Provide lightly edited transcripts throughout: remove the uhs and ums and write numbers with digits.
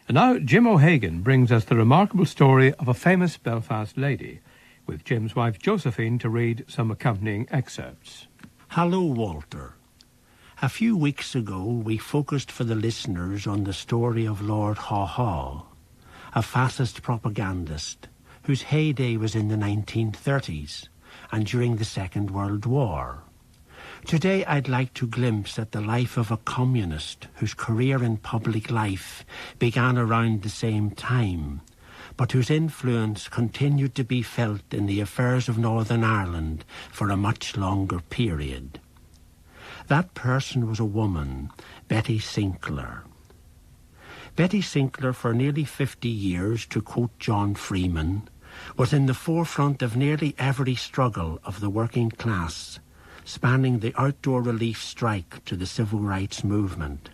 And now Jim O'Hagan brings us the remarkable story of a famous Belfast lady, with Jim's wife Josephine to read some accompanying excerpts. Hello, Walter. A few weeks ago we focused for the listeners on the story of Lord Haw Haw, a fascist propagandist whose heyday was in the 1930s and during the Second World War. Today I'd like to glimpse at the life of a communist whose career in public life began around the same time, but whose influence continued to be felt in the affairs of Northern Ireland for a much longer period. That person was a woman, Betty Sinclair. Betty Sinclair, for nearly 50 years, to quote John Freeman, was in the forefront of nearly every struggle of the working class, spanning the outdoor relief strike to the civil rights movement.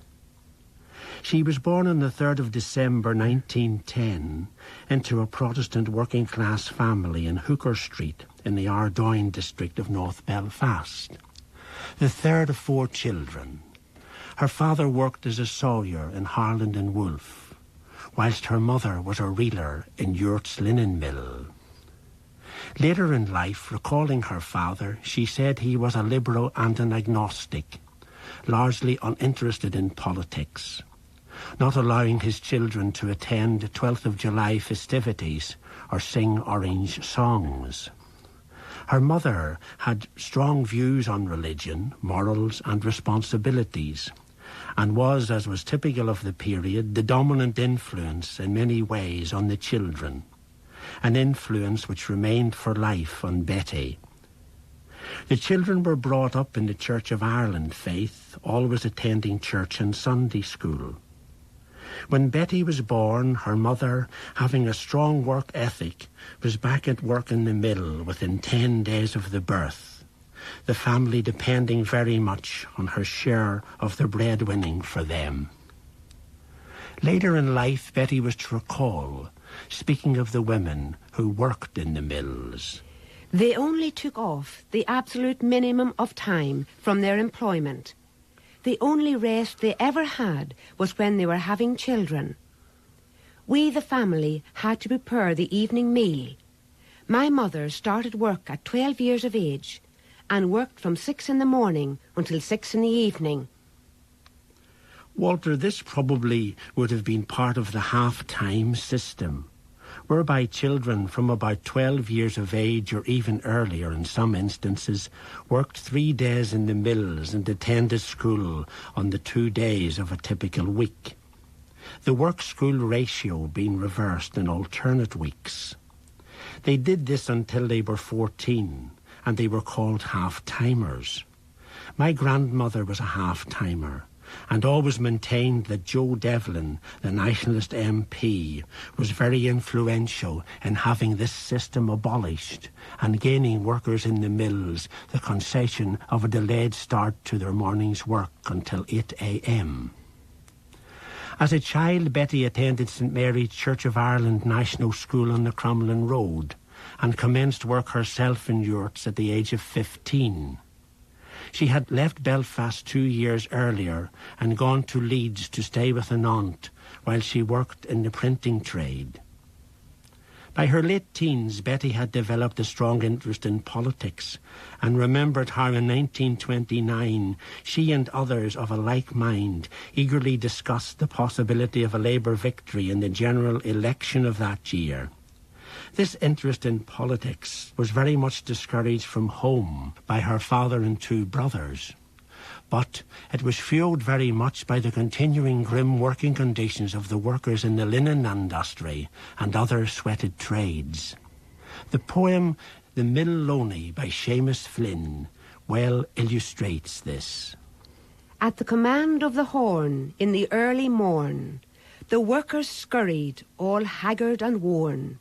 She was born on the 3rd of December 1910 into a Protestant working-class family in Hooker Street in the Ardoyne district of North Belfast. The third of 4 children. Her father worked as a sawyer in Harland and Wolff, whilst her mother was a reeler in Yurt's linen mill. Later in life, recalling her father, she said he was a liberal and an agnostic, largely uninterested in politics, not allowing his children to attend 12th of July festivities or sing Orange songs. Her mother had strong views on religion, morals and responsibilities, and was, as was typical of the period, the dominant influence in many ways on the children, an influence which remained for life on Betty. The children were brought up in the Church of Ireland faith, always attending church and Sunday school. When Betty was born, her mother, having a strong work ethic, was back at work in the mill within 10 days of the birth, the family depending very much on her share of the breadwinning for them. Later in life, Betty was to recall, speaking of the women who worked in the mills. They only took off the absolute minimum of time from their employment. The only rest they ever had was when they were having children. We, the family, had to prepare the evening meal. My mother started work at 12 years of age and worked from 6 in the morning until 6 in the evening. Walter, this probably would have been part of the half-time system, whereby children from about 12 years of age or even earlier in some instances worked 3 days in the mills and attended school on the 2 days of a typical week, the work-school ratio being reversed in alternate weeks. They did this until they were 14, and they were called half-timers. My grandmother was a half-timer, and always maintained that Joe Devlin, the Nationalist MP, was very influential in having this system abolished and gaining workers in the mills the concession of a delayed start to their morning's work until 8 a.m. As a child, Betty attended St Mary's Church of Ireland National School on the Crumlin Road and commenced work herself in Yurts at the age of 15. She had left Belfast 2 years earlier and gone to Leeds to stay with an aunt while she worked in the printing trade. By her late teens, Betty had developed a strong interest in politics and remembered how in 1929 she and others of a like mind eagerly discussed the possibility of a Labour victory in the general election of that year. This interest in politics was very much discouraged from home by her father and 2 brothers, but it was fueled very much by the continuing grim working conditions of the workers in the linen industry and other sweated trades. The poem The Mill Loney by Seamus Flynn well illustrates this. At the command of the horn in the early morn, the workers scurried, all haggard and worn.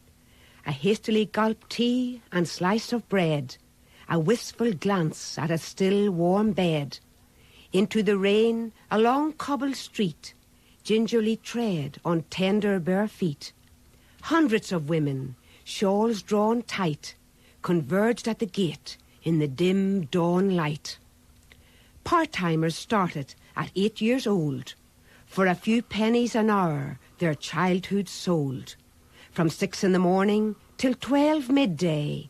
A hastily gulped tea and slice of bread, a wistful glance at a still warm bed. Into the rain, along cobbled street, gingerly tread on tender bare feet. Hundreds of women, shawls drawn tight, converged at the gate in the dim dawn light. Part-timers started at 8 years old, for a few pennies an hour their childhood sold. From 6 in the morning till 12 midday,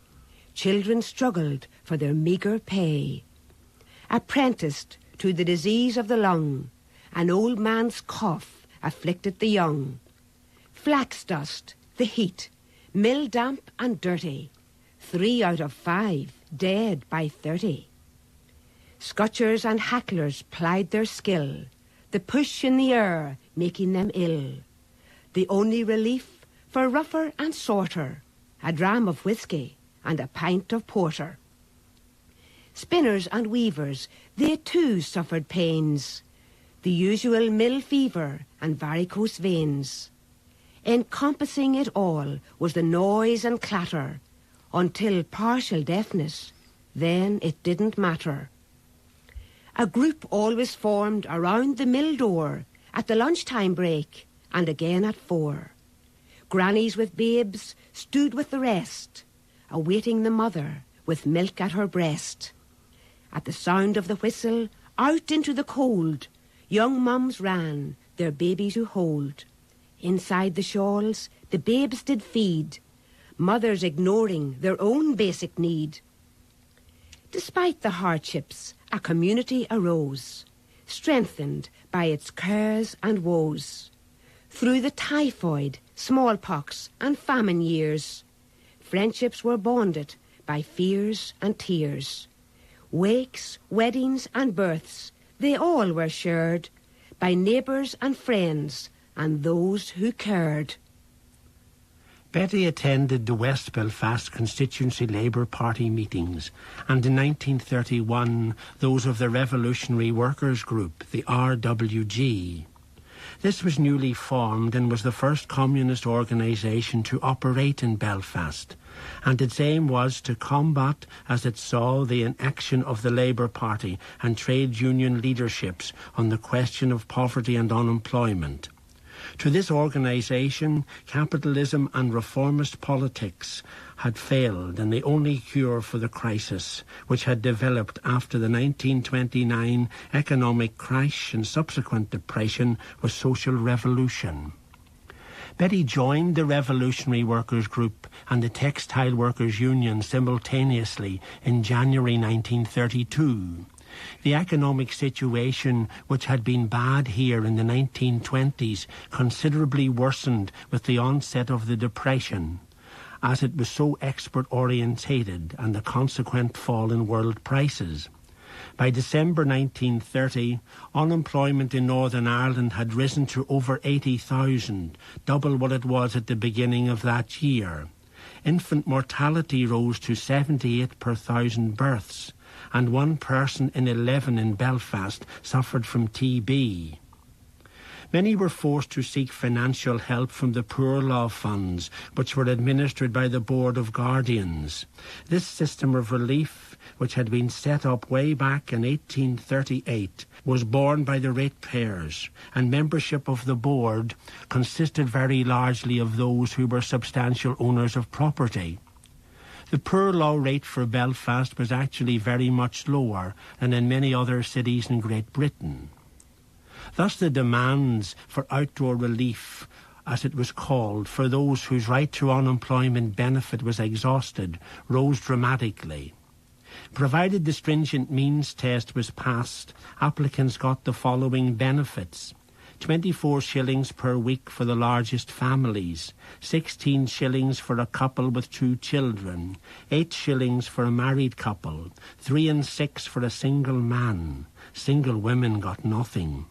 children struggled for their meagre pay. Apprenticed to the disease of the lung, an old man's cough afflicted the young. Flax dust, the heat, mill damp and dirty, 3 out of 5 dead by 30. Scotchers and hacklers plied their skill, the push in the air making them ill. The only relief for rougher and sorter, a dram of whisky and a pint of porter. Spinners and weavers, they too suffered pains, the usual mill fever and varicose veins. Encompassing it all was the noise and clatter, until partial deafness, then it didn't matter. A group always formed around the mill door at the lunchtime break and again at 4. Grannies with babes stood with the rest, awaiting the mother with milk at her breast. At the sound of the whistle, out into the cold, young mums ran, their babies to hold. Inside the shawls, the babes did feed, mothers ignoring their own basic need. Despite the hardships, a community arose, strengthened by its cares and woes. Through the typhoid, smallpox and famine years, friendships were bonded by fears and tears. Wakes, weddings and births, they all were shared by neighbours and friends and those who cared. Betty attended the West Belfast Constituency Labour Party meetings, and in 1931 those of the Revolutionary Workers' Group, the RWG. This was newly formed and was the first communist organisation to operate in Belfast, and its aim was to combat, as it saw, the inaction of the Labour Party and trade union leaderships on the question of poverty and unemployment. To this organisation, capitalism and reformist politics had failed, and the only cure for the crisis, which had developed after the 1929 economic crash and subsequent depression, was social revolution. Betty joined the Revolutionary Workers' Group and the Textile Workers' Union simultaneously in January 1932. The economic situation, which had been bad here in the 1920s, considerably worsened with the onset of the Depression, as it was so export-orientated and the consequent fall in world prices. By December 1930, unemployment in Northern Ireland had risen to over 80,000, double what it was at the beginning of that year. Infant mortality rose to 78 per 1,000 births, and 1 person in 11 in Belfast suffered from TB. Many were forced to seek financial help from the Poor Law Funds, which were administered by the Board of Guardians. This system of relief, which had been set up way back in 1838, was borne by the ratepayers, and membership of the board consisted very largely of those who were substantial owners of property. The poor law rate for Belfast was actually very much lower than in many other cities in Great Britain. Thus the demands for outdoor relief, as it was called, for those whose right to unemployment benefit was exhausted, rose dramatically. Provided the stringent means test was passed, applicants got the following benefits: 24 shillings per week for the largest families, 16 shillings for a couple with 2 children, 8 shillings for a married couple, 3 and 6 for a single man. Single women got nothing.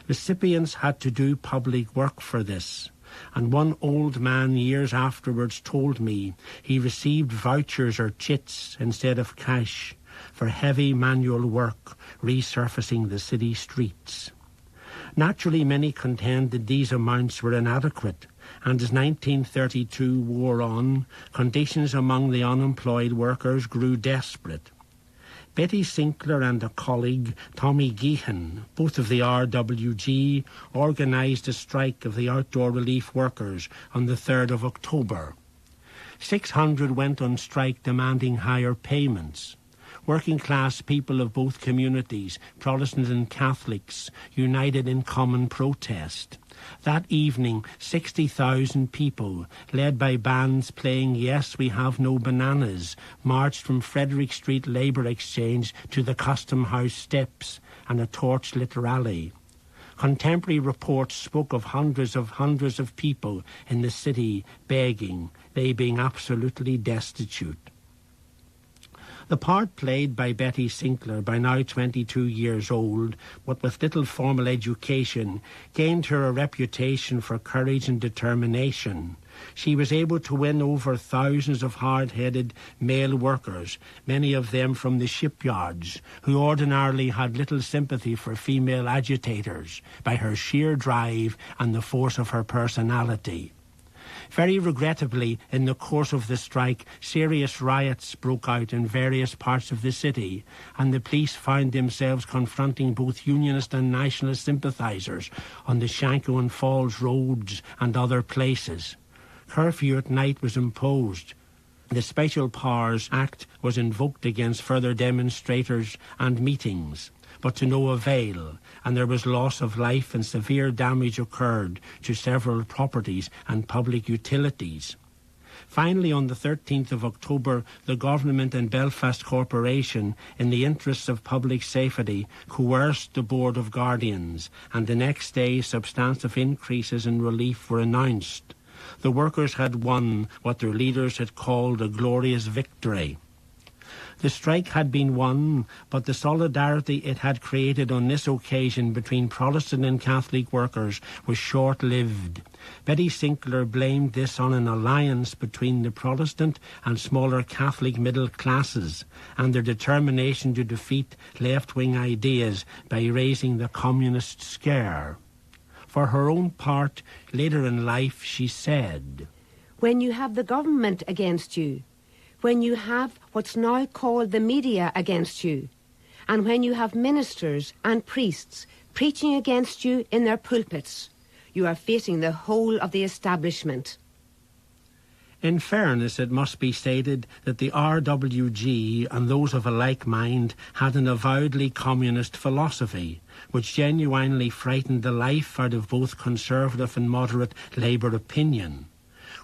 Recipients had to do public work for this, and one old man years afterwards told me he received vouchers or chits instead of cash for heavy manual work resurfacing the city streets. Naturally, many contended these amounts were inadequate, and as 1932 wore on, conditions among the unemployed workers grew desperate. Betty Sinclair and a colleague, Tommy Geehan, both of the RWG, organised a strike of the outdoor relief workers on the 3rd of October. 600 went on strike demanding higher payments. Working-class people of both communities, Protestants and Catholics, united in common protest. That evening, 60,000 people, led by bands playing Yes, We Have No Bananas, marched from Frederick Street Labour Exchange to the Custom House steps and a torch-lit rally. Contemporary reports spoke of hundreds of people in the city begging, they being absolutely destitute. The part played by Betty Sinclair, by now 22 years old, but with little formal education, gained her a reputation for courage and determination. She was able to win over thousands of hard-headed male workers, many of them from the shipyards, who ordinarily had little sympathy for female agitators, by her sheer drive and the force of her personality. Very regrettably, in the course of the strike, serious riots broke out in various parts of the city, and the police found themselves confronting both Unionist and Nationalist sympathisers on the Shankill and Falls roads and other places. Curfew at night was imposed. The Special Powers Act was invoked against further demonstrators and meetings, but to no avail, and there was loss of life and severe damage occurred to several properties and public utilities. Finally, on the 13th of October, the government and Belfast Corporation, in the interests of public safety, coerced the Board of Guardians, and the next day substantive increases in relief were announced. The workers had won what their leaders had called a glorious victory. The strike had been won, but the solidarity it had created on this occasion between Protestant and Catholic workers was short-lived. Betty Sinclair blamed this on an alliance between the Protestant and smaller Catholic middle classes and their determination to defeat left-wing ideas by raising the communist scare. For her own part, later in life, she said, "When you have the government against you, when you have what's now called the media against you, and when you have ministers and priests preaching against you in their pulpits, you are facing the whole of the establishment." In fairness, it must be stated that the RWG and those of a like mind had an avowedly communist philosophy, which genuinely frightened the life out of both conservative and moderate Labour opinion,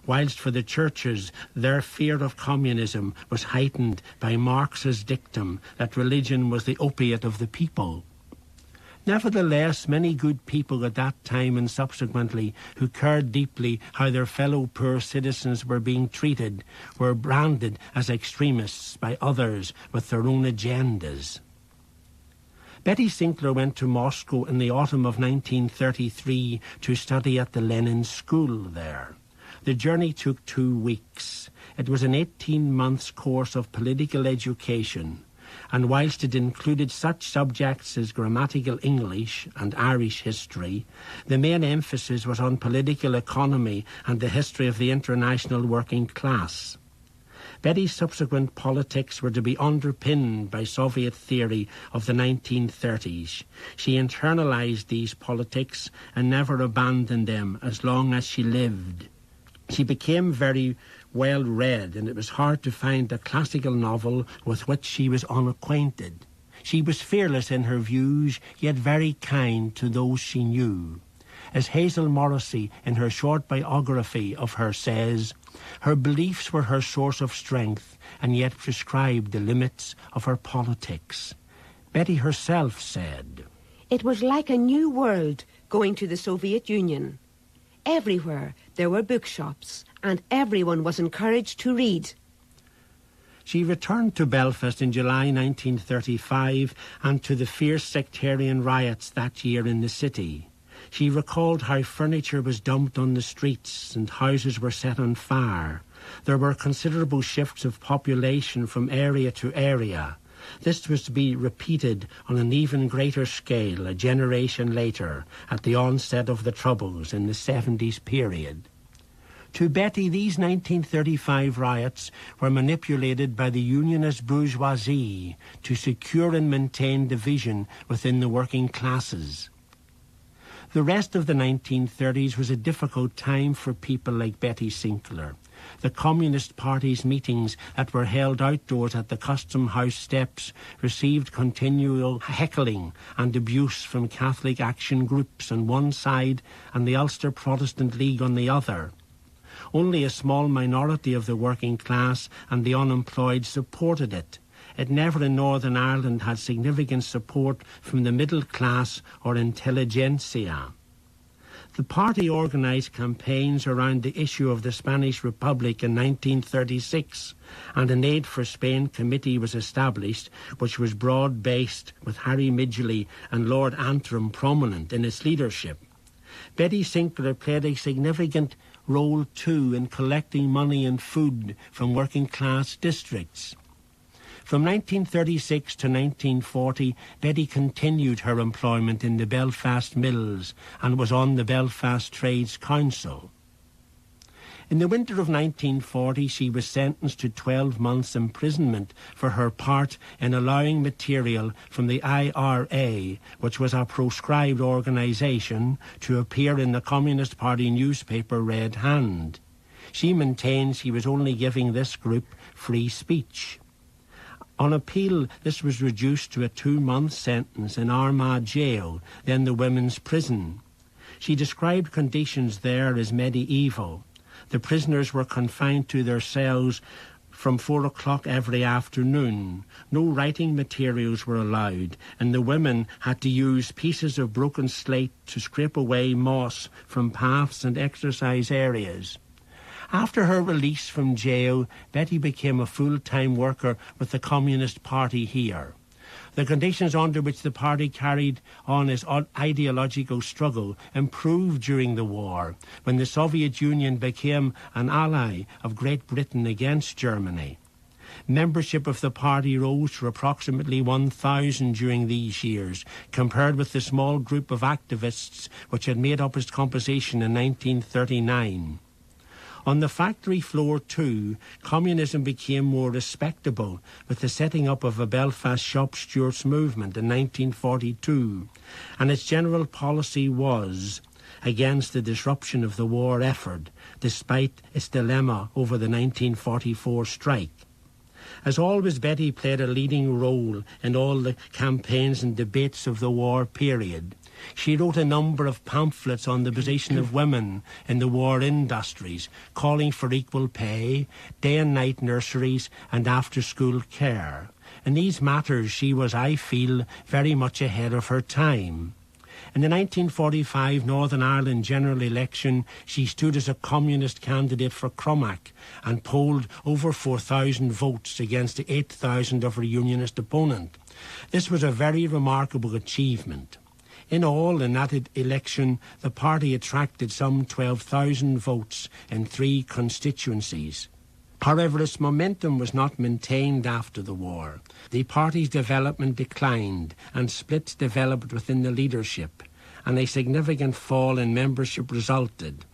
whilst for the churches their fear of communism was heightened by Marx's dictum that religion was the opiate of the people. Nevertheless, many good people at that time and subsequently who cared deeply how their fellow poor citizens were being treated were branded as extremists by others with their own agendas. Betty Sinclair went to Moscow in the autumn of 1933 to study at the Lenin School there. The journey took 2 weeks. It was an 18-month course of political education, and whilst it included such subjects as grammatical English and Irish history, the main emphasis was on political economy and the history of the international working class. Betty's subsequent politics were to be underpinned by Soviet theory of the 1930s. She internalized these politics and never abandoned them as long as she lived. She became very well read, and it was hard to find a classical novel with which she was unacquainted. She was fearless in her views, yet very kind to those she knew. As Hazel Morrissey, in her short biography of her, says, her beliefs were her source of strength, and yet prescribed the limits of her politics. Betty herself said, "It was like a new world going to the Soviet Union. Everywhere there were bookshops, and everyone was encouraged to read." She returned to Belfast in July 1935 and to the fierce sectarian riots that year in the city. She recalled how furniture was dumped on the streets and houses were set on fire. There were considerable shifts of population from area to area. This was to be repeated on an even greater scale a generation later, at the onset of the Troubles in the 70s period. To Betty, these 1935 riots were manipulated by the unionist bourgeoisie to secure and maintain division within the working classes. The rest of the 1930s was a difficult time for people like Betty Sinclair. The Communist Party's meetings that were held outdoors at the Custom House steps received continual heckling and abuse from Catholic action groups on one side and the Ulster Protestant League on the other. Only a small minority of the working class and the unemployed supported it. It never in Northern Ireland had significant support from the middle class or intelligentsia. The party organised campaigns around the issue of the Spanish Republic in 1936, and an Aid for Spain committee was established, which was broad-based, with Harry Midgley and Lord Antrim prominent in its leadership. Betty Sinclair played a significant role too in collecting money and food from working-class districts. From 1936 to 1940, Betty continued her employment in the Belfast Mills and was on the Belfast Trades Council. In the winter of 1940, she was sentenced to 12 months' imprisonment for her part in allowing material from the IRA, which was a proscribed organisation, to appear in the Communist Party newspaper Red Hand. She maintained she was only giving this group free speech. On appeal, this was reduced to a 2-month sentence in Armagh Jail, then the women's prison. She described conditions there as medieval. The prisoners were confined to their cells from 4 o'clock every afternoon. No writing materials were allowed, and the women had to use pieces of broken slate to scrape away moss from paths and exercise areas. After her release from jail, Betty became a full-time worker with the Communist Party here. The conditions under which the party carried on its ideological struggle improved during the war, when the Soviet Union became an ally of Great Britain against Germany. Membership of the party rose to approximately 1,000 during these years, compared with the small group of activists which had made up its composition in 1939. On the factory floor, too, communism became more respectable with the setting up of a Belfast shop stewards movement in 1942, and its general policy was against the disruption of the war effort, despite its dilemma over the 1944 strike. As always, Betty played a leading role in all the campaigns and debates of the war period. She wrote a number of pamphlets on the position of women in the war industries, calling for equal pay, day and night nurseries and after-school care. In these matters she was, I feel, very much ahead of her time. In the 1945 Northern Ireland general election, she stood as a communist candidate for Cromac and polled over 4,000 votes against the 8,000 of her unionist opponent. This was a very remarkable achievement. In all, in that election, the party attracted some 12,000 votes in 3 constituencies. However, its momentum was not maintained after the war. The party's development declined and splits developed within the leadership, and a significant fall in membership resulted.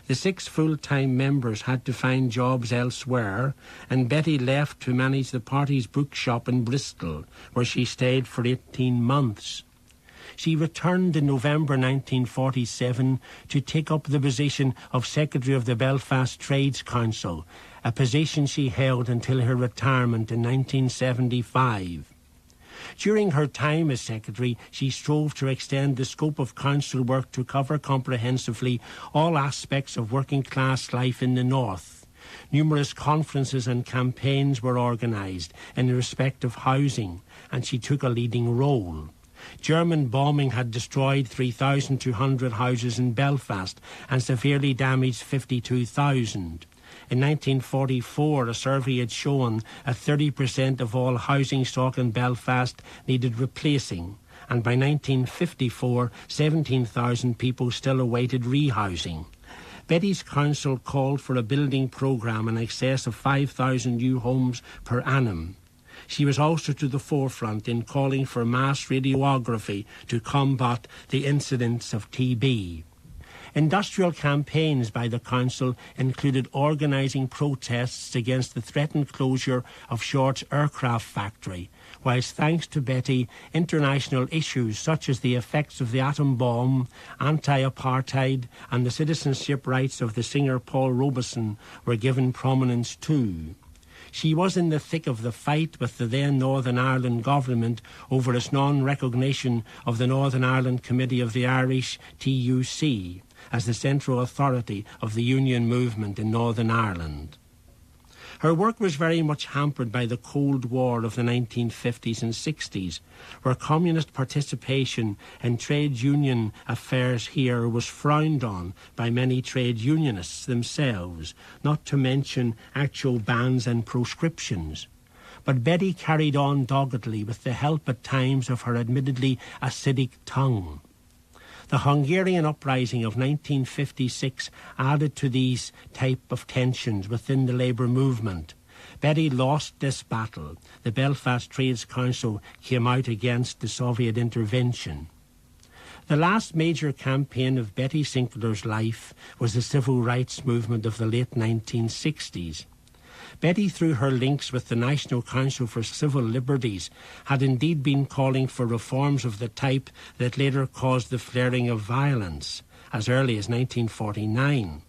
The 6 full-time members had to find jobs elsewhere, and Betty left to manage the party's bookshop in Bristol, where she stayed for 18 months. She returned in November 1947 to take up the position of Secretary of the Belfast Trades Council, a position she held until her retirement in 1975. During her time as Secretary, she strove to extend the scope of council work to cover comprehensively all aspects of working-class life in the North. Numerous conferences and campaigns were organised in respect of housing, and she took a leading role. German bombing had destroyed 3,200 houses in Belfast and severely damaged 52,000. In 1944, a survey had shown that 30% of all housing stock in Belfast needed replacing, and by 1954, 17,000 people still awaited rehousing. Betty's council called for a building programme in excess of 5,000 new homes per annum. She was also to the forefront in calling for mass radiography to combat the incidence of TB. Industrial campaigns by the council included organising protests against the threatened closure of Short's aircraft factory, whilst thanks to Betty, international issues such as the effects of the atom bomb, anti-apartheid and the citizenship rights of the singer Paul Robeson were given prominence too. She was in the thick of the fight with the then Northern Ireland government over its non-recognition of the Northern Ireland Committee of the Irish, TUC, as the central authority of the union movement in Northern Ireland. Her work was very much hampered by the Cold War of the 1950s and 60s, where communist participation in trade union affairs here was frowned on by many trade unionists themselves, not to mention actual bans and proscriptions. But Betty carried on doggedly with the help at times of her admittedly acidic tongue. The Hungarian uprising of 1956 added to these type of tensions within the labour movement. Betty lost this battle. The Belfast Trades Council came out against the Soviet intervention. The last major campaign of Betty Sinclair's life was the civil rights movement of the late 1960s. Betty, through her links with the National Council for Civil Liberties, had indeed been calling for reforms of the type that later caused the flaring of violence, as early as 1949.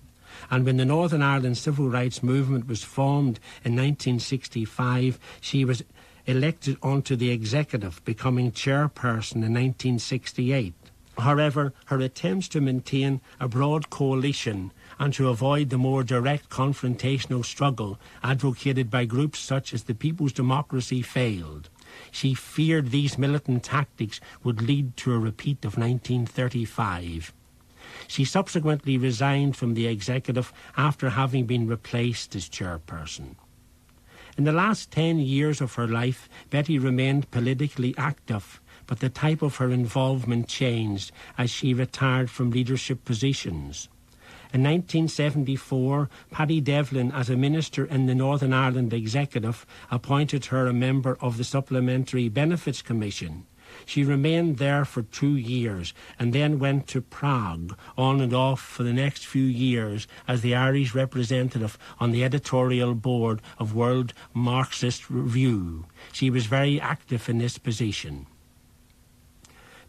And when the Northern Ireland Civil Rights Movement was formed in 1965, she was elected onto the executive, becoming chairperson in 1968. However, her attempts to maintain a broad coalition and to avoid the more direct confrontational struggle advocated by groups such as the People's Democracy failed. She feared these militant tactics would lead to a repeat of 1935. She subsequently resigned from the executive after having been replaced as chairperson. In the last 10 years of her life, Betty remained politically active, but the type of her involvement changed as she retired from leadership positions. In 1974, Paddy Devlin, as a minister in the Northern Ireland Executive, appointed her a member of the Supplementary Benefits Commission. She remained there for 2 years and then went to Prague on and off for the next few years as the Irish representative on the editorial board of World Marxist Review. She was very active in this position.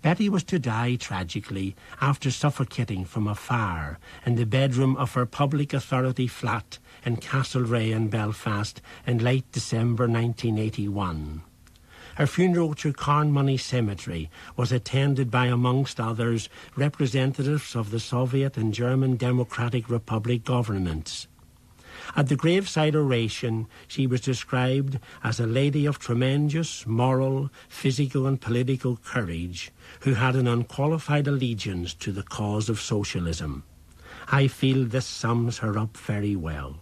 Betty was to die tragically after suffocating from a fire in the bedroom of her public authority flat in Castlereagh in Belfast in late December 1981. Her funeral to Carnmoney Cemetery was attended by, amongst others, representatives of the Soviet and German Democratic Republic governments. At the graveside oration, she was described as a lady of tremendous moral, physical and political courage who had an unqualified allegiance to the cause of socialism. I feel this sums her up very well.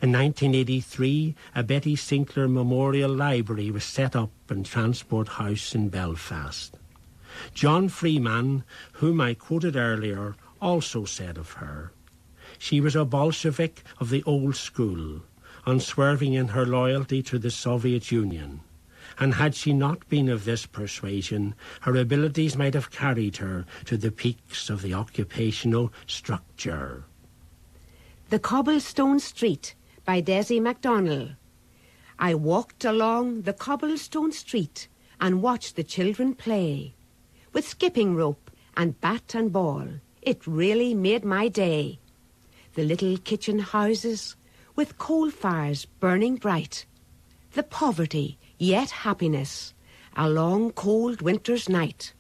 In 1983, a Betty Sinclair Memorial Library was set up in Transport House in Belfast. John Freeman, whom I quoted earlier, also said of her, "She was a Bolshevik of the old school, unswerving in her loyalty to the Soviet Union. And had she not been of this persuasion, her abilities might have carried her to the peaks of the occupational structure." The Cobblestone Street by Desi MacDonald. I walked along the cobblestone street and watched the children play. With skipping rope and bat and ball, it really made my day. The little kitchen houses with coal fires burning bright. The poverty, yet happiness, a long cold winter's night.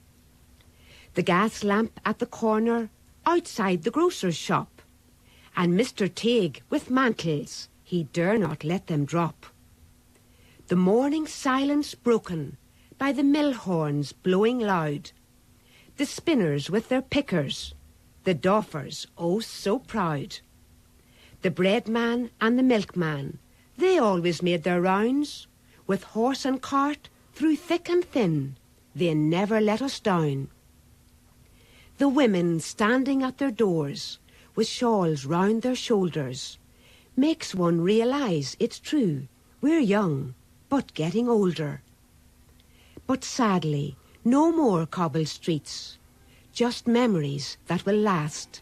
The gas lamp at the corner outside the grocer's shop. And Mr. Teague with mantles, he dare not let them drop. The morning silence broken by the mill horns blowing loud. The spinners with their pickers, the doffers, oh so proud. The breadman and the milkman, they always made their rounds. With horse and cart, through thick and thin, they never let us down. The women standing at their doors, with shawls round their shoulders, makes one realise it's true, we're young, but getting older. But sadly, no more cobbled streets, just memories that will last.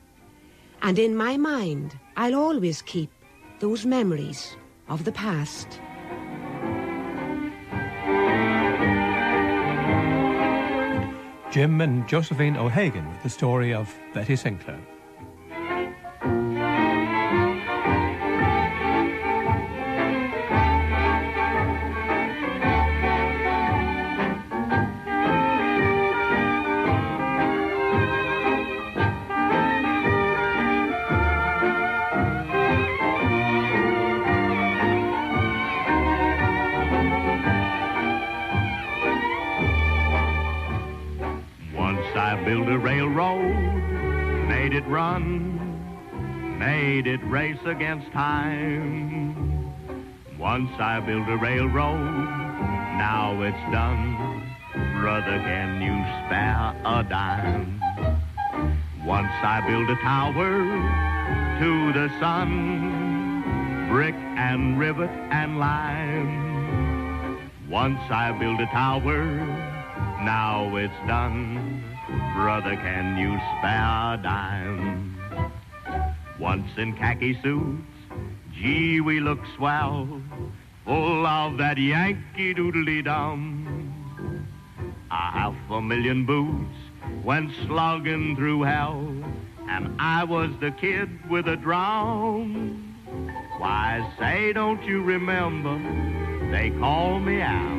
And in my mind, I'll always keep those memories of the past. Jim and Josephine O'Hagan with the story of Betty Sinclair. I built a railroad, made it run, made it race against time. Once I built a railroad, now it's done. Brother, can you spare a dime? Once I built a tower to the sun, brick and rivet and lime. Once I built a tower, now it's done. Brother, can you spare a dime? Once in khaki suits, gee, we look swell, full of that Yankee doodly-dum. 500,000 boots went slugging through hell, and I was the kid with a drum. Why, say, don't you remember, they called me Al.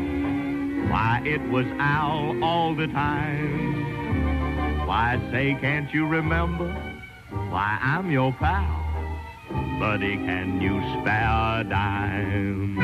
Why, it was Al all the time. Why, say, can't you remember? Why, I'm your pal. Buddy, can you spare a dime?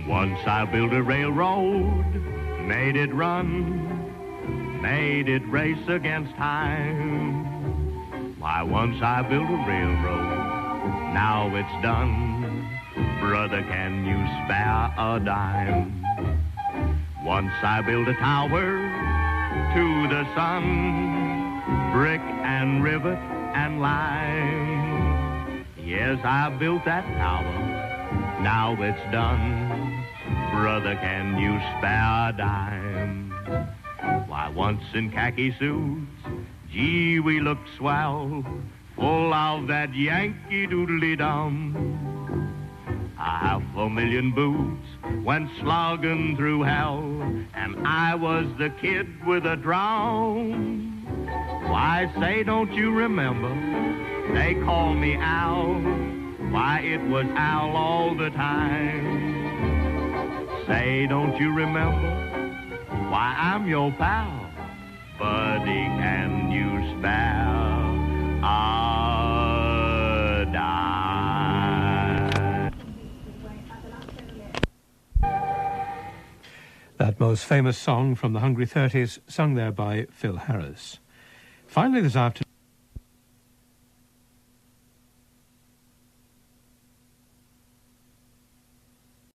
Once I built a railroad, made it run, made it race against time. Why, once I built a railroad, now it's done. Brother, can you spare a dime? Once I built a tower to the sun, brick and rivet and lime. Yes, I built that tower, now it's done. Brother, can you spare a dime? Why, once in khaki suits, gee, we looked swell, full of that Yankee doodly-dum. 500,000 boots went slogging through hell, and I was the kid with a drum. Why, say, don't you remember, they called me Al. Why, it was Al all the time. Say, don't you remember? Why, I'm your pal. Buddy, can you spare a dime? That most famous song from the Hungry 30s, sung there by Phil Harris. Finally this afternoon,